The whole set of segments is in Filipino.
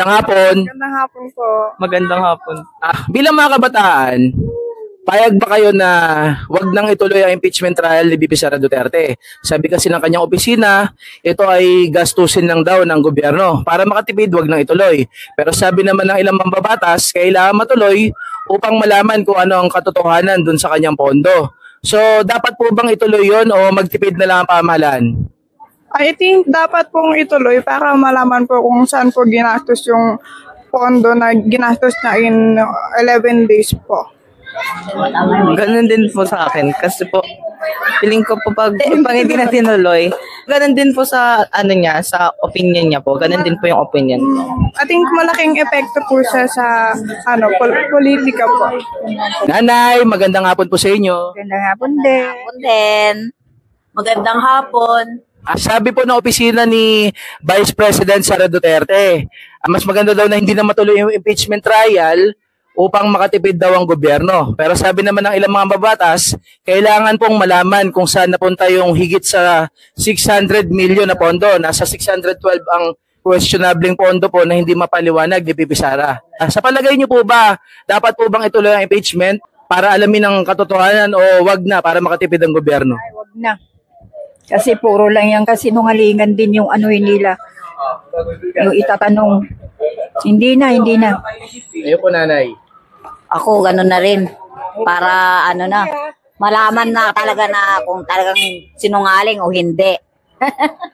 hapon. Magandang hapon po. Magandang hapon. Bilang mga kabataan, payag ba kayo na wag nang ituloy ang impeachment trial ni VP Sara Duterte? Sabi kasi ng kanyang opisina, ito ay gastusin lang daw ng gobyerno. Para makatipid, wag nang ituloy. Pero sabi naman ng ilang mambabatas, kailangan matuloy upang malaman kung ano ang katotohanan dun sa kanyang pondo. So, dapat po bang ituloy yon o magtipid na lang ang pamahalaan? I think dapat pong ituloy para malaman po kung saan po ginastos yung pondo na ginastos na in 11 days po. Ganun din po sa akin. Kasi po, feeling ko po pag hindi na tinuloy, ganun din po sa sa opinion niya po. Ganun din po yung opinion ko. I think malaking epekto po siya sa politika po. Nanay, magandang hapon po sa inyo. Magandang hapon din. Magandang hapon. Sabi po ng opisina ni Vice President Sara Duterte, mas maganda daw na hindi na matuloy yung impeachment trial upang makatipid daw ang gobyerno. Pero sabi naman ng ilang mga babatas, kailangan pong malaman kung saan napunta yung higit sa 600 million na pondo. Nasa 612 ang questionabling pondo po na hindi mapaliwanag ni VP Sara. Sa palagay niyo po ba, dapat po bang ituloy ang impeachment para alamin ang katotohanan o wag na para makatipid ang gobyerno? Ay, wag na. Kasi puro lang yan kasinungalingan din yung nila. Yung itatanong. Hindi na. Ayun po, nanay. Ako gano'n na rin. Para malaman na talaga na kung talagang sinungaling o hindi.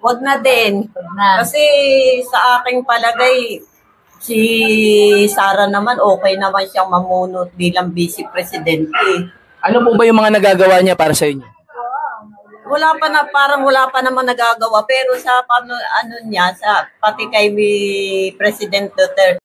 Wag na din. Kasi sa aking palagay, si Sara naman okay naman siyang mamunot bilang vice presidente. Ano po ba yung mga nagagawa niya para sa inyo? Parang wala pa naman nagagawa pero sa pati kay President Duterte